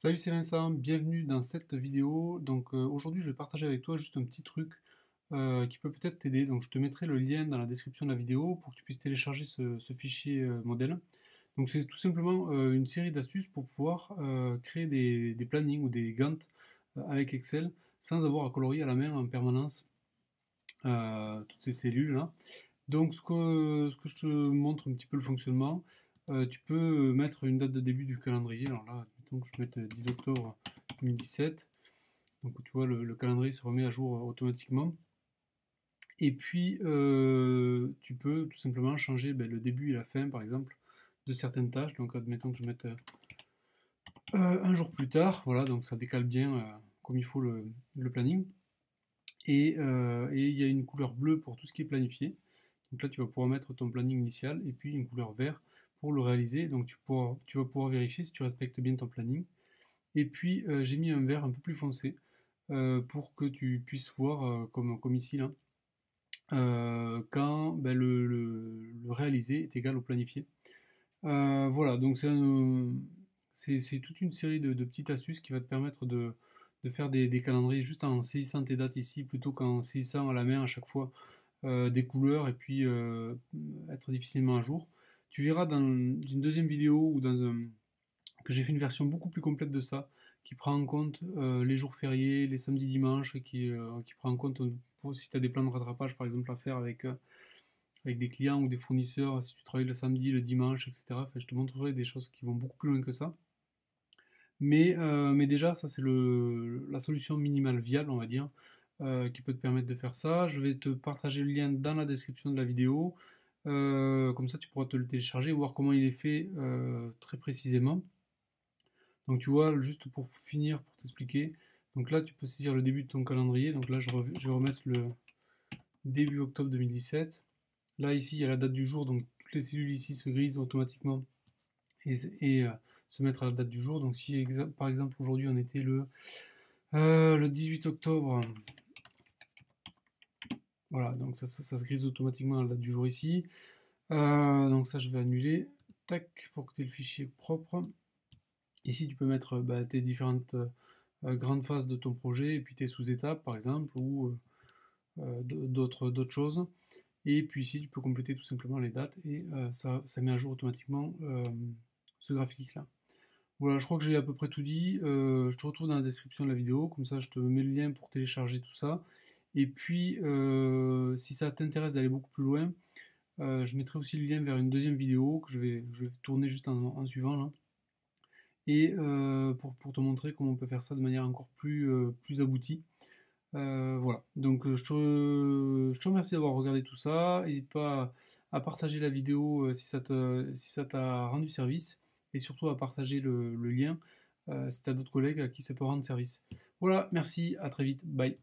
Salut, c'est Vincent, bienvenue dans cette vidéo. Aujourd'hui je vais partager avec toi juste un petit truc qui peut peut-être t'aider. Donc je te mettrai le lien dans la description de la vidéo pour que tu puisses télécharger ce fichier modèle. Donc c'est tout simplement une série d'astuces pour pouvoir créer des plannings ou des Gantt avec Excel sans avoir à colorier à la main en permanence toutes ces cellules là. Donc ce que je te montre un petit peu le fonctionnement, tu peux mettre une date de début du calendrier. Alors là, admettons que je mette 10 octobre 2017. Donc tu vois, le calendrier se remet à jour automatiquement. Et puis, tu peux tout simplement changer le début et la fin, par exemple, de certaines tâches. Donc admettons que je mette un jour plus tard. Voilà, donc ça décale bien comme il faut le planning. Et il y a une couleur bleue pour tout ce qui est planifié. Donc là, tu vas pouvoir mettre ton planning initial et puis une couleur vert pour le réaliser. Donc tu vas pouvoir vérifier si tu respectes bien ton planning. Et puis j'ai mis un vert un peu plus foncé pour que tu puisses voir, comme ici là, quand le réalisé est égal au planifié. Voilà, donc c'est toute une série de petites astuces qui va te permettre de faire des calendriers juste en saisissant tes dates ici plutôt qu'en saisissant à la main à chaque fois des couleurs et puis être difficilement à jour. Tu verras dans une deuxième vidéo que j'ai fait une version beaucoup plus complète de ça, qui prend en compte les jours fériés, les samedis, dimanches, et qui prend en compte si tu as des plans de rattrapage par exemple à faire avec des clients ou des fournisseurs, si tu travailles le samedi, le dimanche, etc. Enfin, je te montrerai des choses qui vont beaucoup plus loin que ça. Mais déjà, ça c'est la solution minimale viable, on va dire, qui peut te permettre de faire ça. Je vais te partager le lien dans la description de la vidéo. Comme ça, tu pourras te le télécharger, voir comment il est fait très précisément. Donc tu vois, juste pour finir, pour t'expliquer, donc là tu peux saisir le début de ton calendrier. Donc là je vais remettre le début octobre 2017. Là ici il y a la date du jour, donc toutes les cellules ici se grisent automatiquement et se mettre à la date du jour. Donc si par exemple aujourd'hui on était le 18 octobre, voilà, donc ça se grise automatiquement à la date du jour ici. Donc ça je vais annuler, tac, pour que tu aies le fichier propre. Ici tu peux mettre tes différentes grandes phases de ton projet et puis tes sous-étapes par exemple ou d'autres choses. Et puis ici tu peux compléter tout simplement les dates et ça met à jour automatiquement ce graphique là. Voilà, je crois que j'ai à peu près tout dit. Je te retrouve dans la description de la vidéo, comme ça je te mets le lien pour télécharger tout ça. Et puis si ça t'intéresse d'aller beaucoup plus loin, je mettrai aussi le lien vers une deuxième vidéo que je vais tourner juste en suivant là. Et pour te montrer comment on peut faire ça de manière encore plus aboutie. Voilà, donc je te remercie d'avoir regardé tout ça. N'hésite pas à partager la vidéo si ça t'a rendu service et surtout à partager le lien si tu as d'autres collègues à qui ça peut rendre service. Voilà, merci, à très vite, bye.